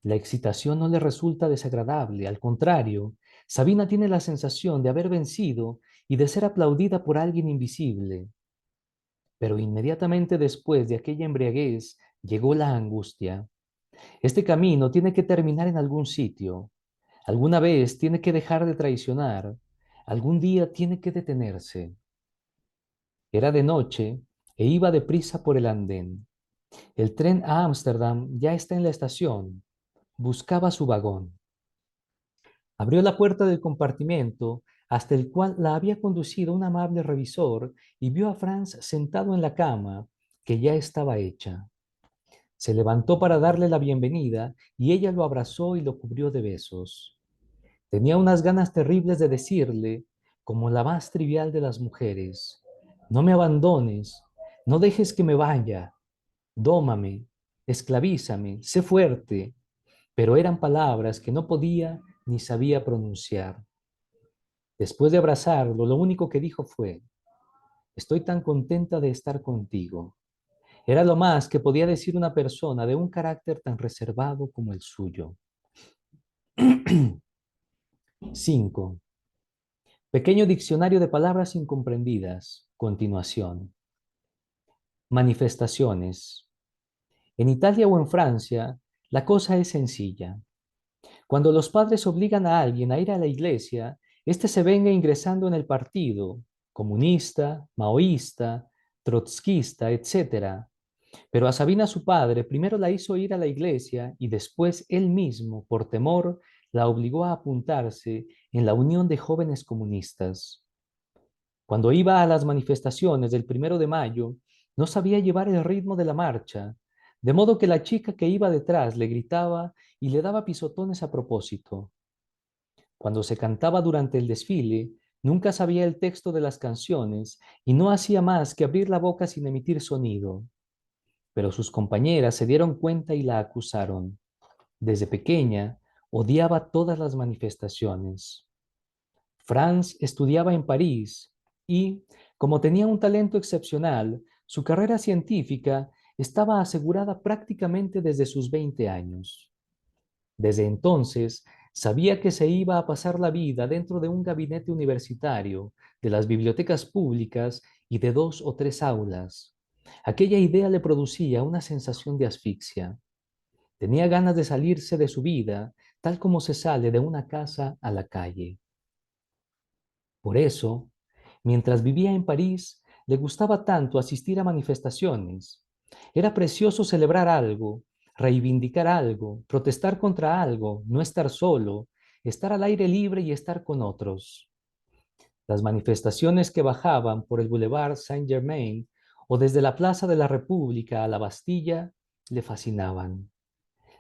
La excitación no le resulta desagradable, al contrario, Sabina tiene la sensación de haber vencido y de ser aplaudida por alguien invisible. Pero inmediatamente después de aquella embriaguez llegó la angustia. Este camino tiene que terminar en algún sitio. Alguna vez tiene que dejar de traicionar. Algún día tiene que detenerse. Era de noche e iba deprisa por el andén. El tren a Ámsterdam ya está en la estación. Buscaba su vagón. Abrió la puerta del compartimento hasta el cual la había conducido un amable revisor y vio a Franz sentado en la cama, que ya estaba hecha. Se levantó para darle la bienvenida y ella lo abrazó y lo cubrió de besos. Tenía unas ganas terribles de decirle, como la más trivial de las mujeres, no me abandones, no dejes que me vaya, dómame, esclavízame, sé fuerte, pero eran palabras que no podía ni sabía pronunciar. Después de abrazarlo, lo único que dijo fue, estoy tan contenta de estar contigo. Era lo más que podía decir una persona de un carácter tan reservado como el suyo. 5. Pequeño diccionario de palabras incomprendidas. Continuación. Manifestaciones. En Italia o en Francia, la cosa es sencilla. Cuando los padres obligan a alguien a ir a la iglesia, éste se venga ingresando en el partido, comunista, maoísta, trotskista, etcétera. Pero a Sabina, su padre, primero la hizo ir a la iglesia y después él mismo, por temor, la obligó a apuntarse en la Unión de Jóvenes Comunistas. Cuando iba a las manifestaciones del 1 de Mayo, no sabía llevar el ritmo de la marcha, de modo que la chica que iba detrás le gritaba y le daba pisotones a propósito. Cuando se cantaba durante el desfile, nunca sabía el texto de las canciones y no hacía más que abrir la boca sin emitir sonido. Pero sus compañeras se dieron cuenta y la acusaron. Desde pequeña odiaba todas las manifestaciones. Franz estudiaba en París y, como tenía un talento excepcional, su carrera científica estaba asegurada prácticamente desde sus 20 años. Desde entonces, sabía que se iba a pasar la vida dentro de un gabinete universitario, de las bibliotecas públicas y de 2 o 3 aulas. Aquella idea le producía una sensación de asfixia. Tenía ganas de salirse de su vida, tal como se sale de una casa a la calle. Por eso, mientras vivía en París, le gustaba tanto asistir a manifestaciones. Era precioso celebrar algo, reivindicar algo, protestar contra algo, no estar solo, estar al aire libre y estar con otros. Las manifestaciones que bajaban por el Boulevard Saint-Germain o desde la Plaza de la República a la Bastilla le fascinaban.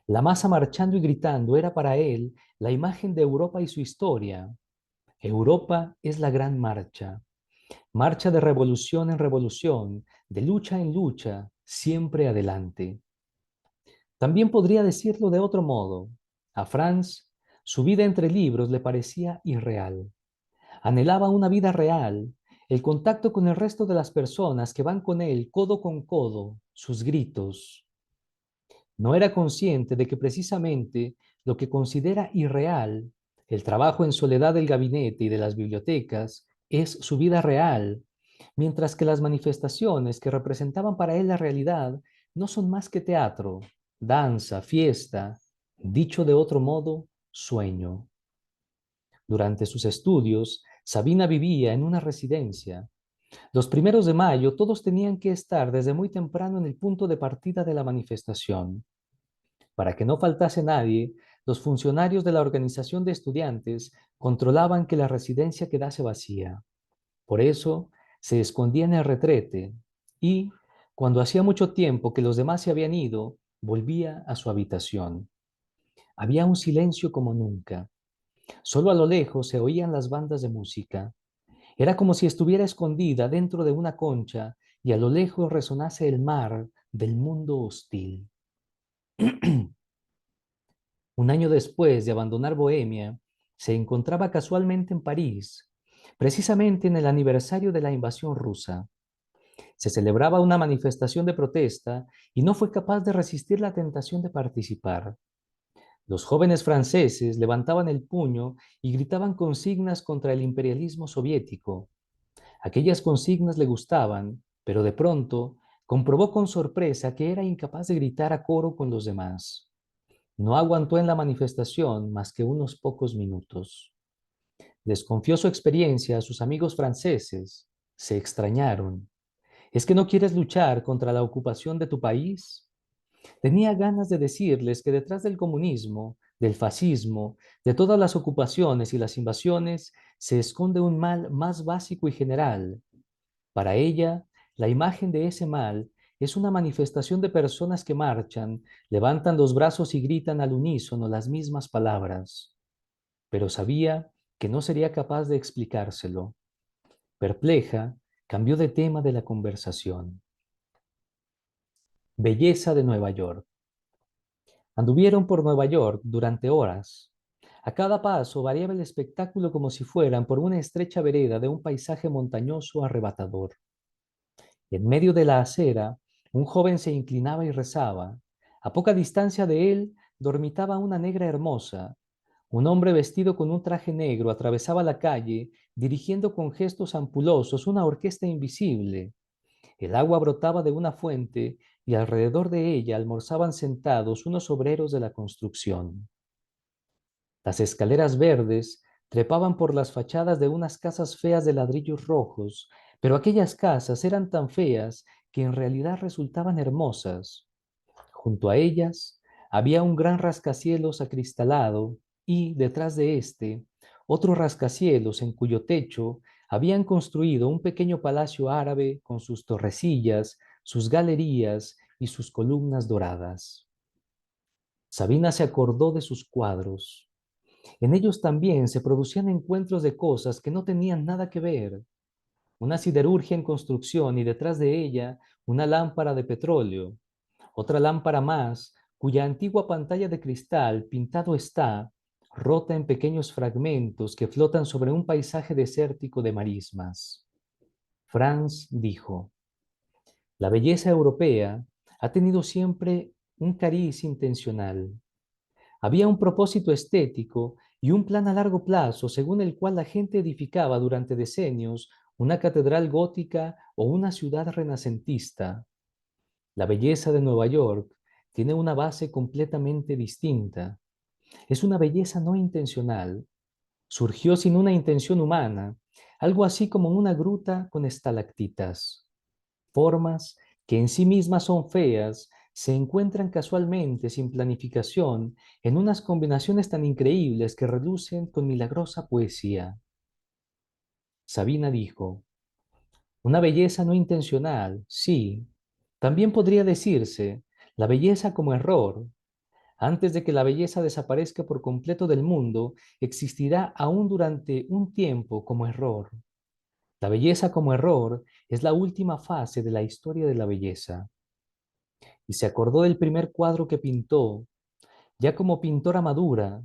La masa marchando y gritando era para él la imagen de Europa y su historia. Europa es la gran marcha, marcha de revolución en revolución, de lucha en lucha, siempre adelante. También podría decirlo de otro modo. A Franz, su vida entre libros le parecía irreal. Anhelaba una vida real, el contacto con el resto de las personas que van con él codo con codo, sus gritos. No era consciente de que precisamente lo que considera irreal, el trabajo en soledad del gabinete y de las bibliotecas, es su vida real, mientras que las manifestaciones que representaban para él la realidad no son más que teatro, danza, fiesta, dicho de otro modo, sueño. Durante sus estudios, Sabina vivía en una residencia. Los 1 de Mayo todos tenían que estar desde muy temprano en el punto de partida de la manifestación. Para que no faltase nadie, los funcionarios de la organización de estudiantes controlaban que la residencia quedase vacía. Por eso, se escondía en el retrete y, cuando hacía mucho tiempo que los demás se habían ido, volvía a su habitación. Había un silencio como nunca. Solo a lo lejos se oían las bandas de música. Era como si estuviera escondida dentro de una concha y a lo lejos resonase el mar del mundo hostil. Un año después de abandonar Bohemia, se encontraba casualmente en París, precisamente en el aniversario de la invasión rusa. Se celebraba una manifestación de protesta y no fue capaz de resistir la tentación de participar. Los jóvenes franceses levantaban el puño y gritaban consignas contra el imperialismo soviético. Aquellas consignas le gustaban, pero de pronto comprobó con sorpresa que era incapaz de gritar a coro con los demás. No aguantó en la manifestación más que unos pocos minutos. Les confió su experiencia a sus amigos franceses. Se extrañaron. ¿Es que no quieres luchar contra la ocupación de tu país? Tenía ganas de decirles que detrás del comunismo, del fascismo, de todas las ocupaciones y las invasiones, se esconde un mal más básico y general. Para ella, la imagen de ese mal es una manifestación de personas que marchan, levantan los brazos y gritan al unísono las mismas palabras. Pero sabía que no sería capaz de explicárselo. Perpleja, cambió de tema de la conversación. Belleza de Nueva York. Anduvieron por Nueva York durante horas. A cada paso variaba el espectáculo como si fueran por una estrecha vereda de un paisaje montañoso arrebatador. En medio de la acera, un joven se inclinaba y rezaba. A poca distancia de él dormitaba una negra hermosa. Un hombre vestido con un traje negro atravesaba la calle, dirigiendo con gestos ampulosos una orquesta invisible. El agua brotaba de una fuente y alrededor de ella almorzaban sentados unos obreros de la construcción. Las escaleras verdes trepaban por las fachadas de unas casas feas de ladrillos rojos, pero aquellas casas eran tan feas que en realidad resultaban hermosas. Junto a ellas había un gran rascacielos acristalado y, detrás de éste, otro rascacielos en cuyo techo habían construido un pequeño palacio árabe con sus torrecillas, sus galerías y sus columnas doradas. Sabina se acordó de sus cuadros. En ellos también se producían encuentros de cosas que no tenían nada que ver. Una siderurgia en construcción y detrás de ella una lámpara de petróleo. Otra lámpara más, cuya antigua pantalla de cristal pintado está, rota en pequeños fragmentos que flotan sobre un paisaje desértico de marismas. Franz dijo, la belleza europea ha tenido siempre un cariz intencional. Había un propósito estético y un plan a largo plazo según el cual la gente edificaba durante decenios una catedral gótica o una ciudad renacentista. La belleza de Nueva York tiene una base completamente distinta. Es una belleza no intencional. Surgió sin una intención humana, algo así como una gruta con estalactitas. Formas que en sí mismas son feas, se encuentran casualmente, sin planificación, en unas combinaciones tan increíbles que relucen con milagrosa poesía. Sabina dijo, una belleza no intencional, sí. También podría decirse, la belleza como error. Antes de que la belleza desaparezca por completo del mundo, existirá aún durante un tiempo como error. La belleza como error es la última fase de la historia de la belleza. Y se acordó del primer cuadro que pintó, ya como pintora madura,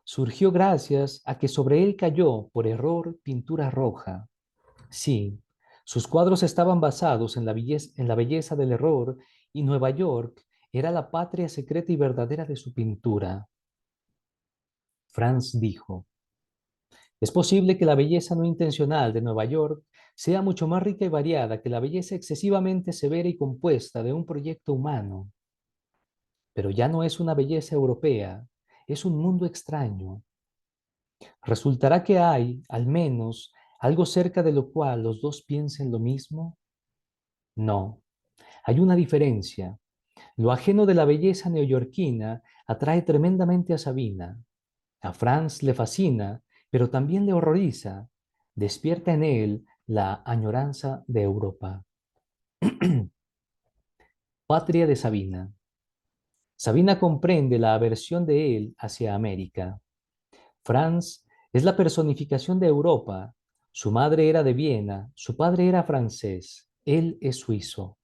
surgió gracias a que sobre él cayó, por error, pintura roja. Sí, sus cuadros estaban basados en la belleza del error y Nueva York era la patria secreta y verdadera de su pintura. Franz dijo, es posible que la belleza no intencional de Nueva York sea mucho más rica y variada que la belleza excesivamente severa y compuesta de un proyecto humano. Pero ya no es una belleza europea, es un mundo extraño. ¿Resultará que hay, al menos, algo cerca de lo cual los dos piensen lo mismo? No, hay una diferencia. Lo ajeno de la belleza neoyorquina atrae tremendamente a Sabina. A Franz le fascina, pero también le horroriza. Despierta en él la añoranza de Europa. Patria de Sabina. Sabina comprende la aversión de él hacia América. Franz es la personificación de Europa. Su madre era de Viena, su padre era francés, él es suizo.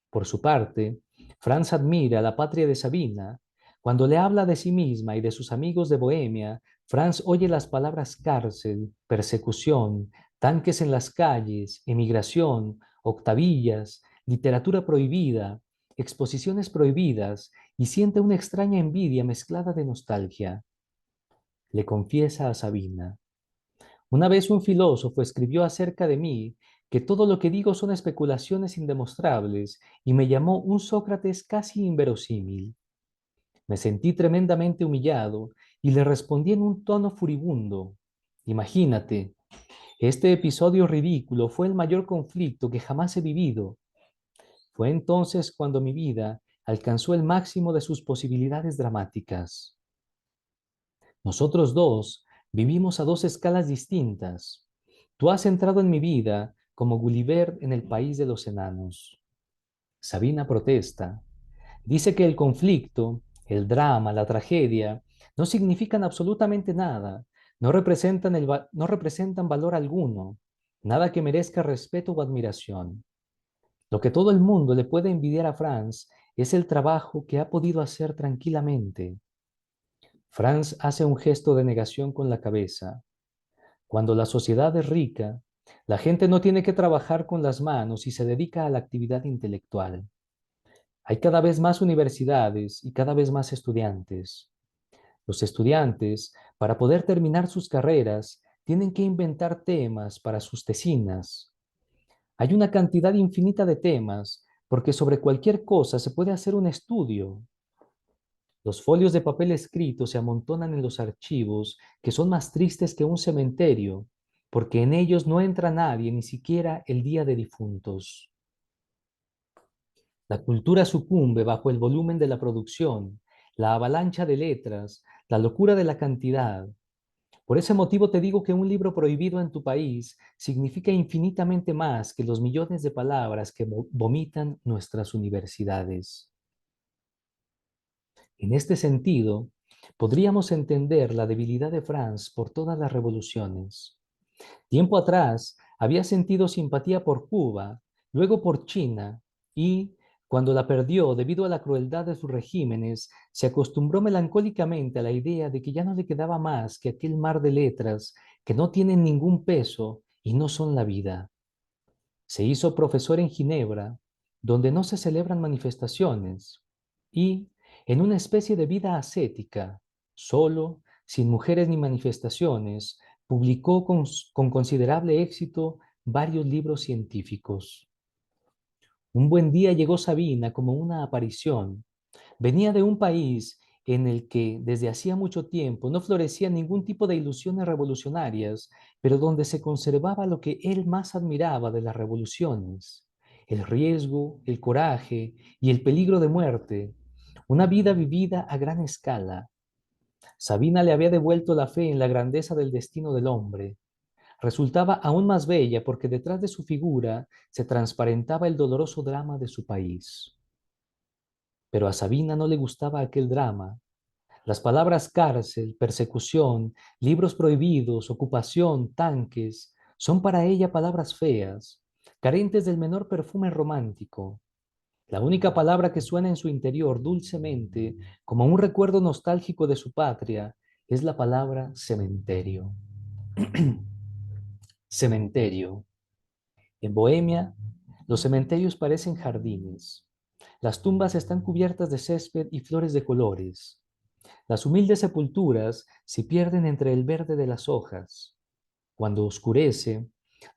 Por su parte, Franz admira la patria de Sabina. Cuando le habla de sí misma y de sus amigos de Bohemia, Franz oye las palabras cárcel, persecución, tanques en las calles, emigración, octavillas, literatura prohibida, exposiciones prohibidas y siente una extraña envidia mezclada de nostalgia. Le confiesa a Sabina. Una vez un filósofo escribió acerca de mí que todo lo que digo son especulaciones indemostrables y me llamó un Sócrates casi inverosímil. Me sentí tremendamente humillado y le respondí en un tono furibundo. Imagínate, este episodio ridículo fue el mayor conflicto que jamás he vivido. Fue entonces cuando mi vida alcanzó el máximo de sus posibilidades dramáticas. Nosotros dos vivimos a dos escalas distintas. Tú has entrado en mi vida como Gulliver en el país de los enanos. Sabina protesta. Dice que el conflicto, el drama, la tragedia, no significan absolutamente nada, no representan valor alguno, nada que merezca respeto o admiración. Lo que todo el mundo le puede envidiar a Franz es el trabajo que ha podido hacer tranquilamente. Franz hace un gesto de negación con la cabeza. Cuando la sociedad es rica, la gente no tiene que trabajar con las manos y se dedica a la actividad intelectual. Hay cada vez más universidades y cada vez más estudiantes. Los estudiantes, para poder terminar sus carreras, tienen que inventar temas para sus tesinas. Hay una cantidad infinita de temas, porque sobre cualquier cosa se puede hacer un estudio. Los folios de papel escrito se amontonan en los archivos, que son más tristes que un cementerio, porque en ellos no entra nadie, ni siquiera el día de difuntos. La cultura sucumbe bajo el volumen de la producción, la avalancha de letras, la locura de la cantidad. Por ese motivo te digo que un libro prohibido en tu país significa infinitamente más que los millones de palabras que vomitan nuestras universidades. En este sentido, podríamos entender la debilidad de Franz por todas las revoluciones. Tiempo atrás había sentido simpatía por Cuba, luego por China y, cuando la perdió debido a la crueldad de sus regímenes, se acostumbró melancólicamente a la idea de que ya no le quedaba más que aquel mar de letras que no tienen ningún peso y no son la vida. Se hizo profesor en Ginebra, donde no se celebran manifestaciones, y, en una especie de vida ascética, solo, sin mujeres ni manifestaciones, publicó con considerable éxito varios libros científicos. Un buen día llegó Sabina como una aparición. Venía de un país en el que desde hacía mucho tiempo no florecía ningún tipo de ilusiones revolucionarias, pero donde se conservaba lo que él más admiraba de las revoluciones: el riesgo, el coraje y el peligro de muerte, una vida vivida a gran escala. Sabina le había devuelto la fe en la grandeza del destino del hombre. Resultaba aún más bella porque detrás de su figura se transparentaba el doloroso drama de su país. Pero a Sabina no le gustaba aquel drama. Las palabras cárcel, persecución, libros prohibidos, ocupación, tanques, son para ella palabras feas, carentes del menor perfume romántico. La única palabra que suena en su interior dulcemente, como un recuerdo nostálgico de su patria, es la palabra cementerio. Cementerio. En Bohemia, los cementerios parecen jardines. Las tumbas están cubiertas de césped y flores de colores. Las humildes sepulturas se pierden entre el verde de las hojas. Cuando oscurece,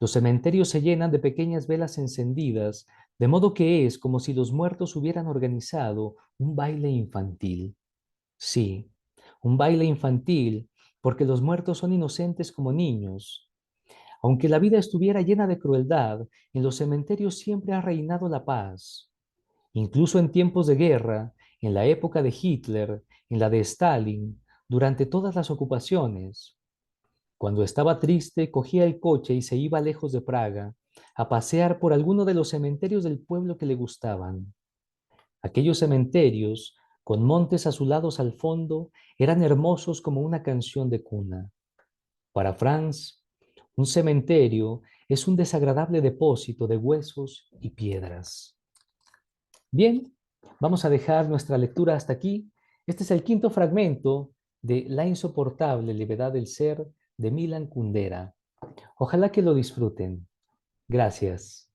los cementerios se llenan de pequeñas velas encendidas, de modo que es como si los muertos hubieran organizado un baile infantil. Sí, un baile infantil, porque los muertos son inocentes como niños. Aunque la vida estuviera llena de crueldad, en los cementerios siempre ha reinado la paz. Incluso en tiempos de guerra, en la época de Hitler, en la de Stalin, durante todas las ocupaciones. Cuando estaba triste, cogía el coche y se iba lejos de Praga, a pasear por alguno de los cementerios del pueblo que le gustaban. Aquellos cementerios, con montes azulados al fondo, eran hermosos como una canción de cuna. Para Franz, un cementerio es un desagradable depósito de huesos y piedras. Bien, vamos a dejar nuestra lectura hasta aquí. Este es el quinto fragmento de La insoportable levedad del ser de Milan Kundera. Ojalá que lo disfruten. Gracias.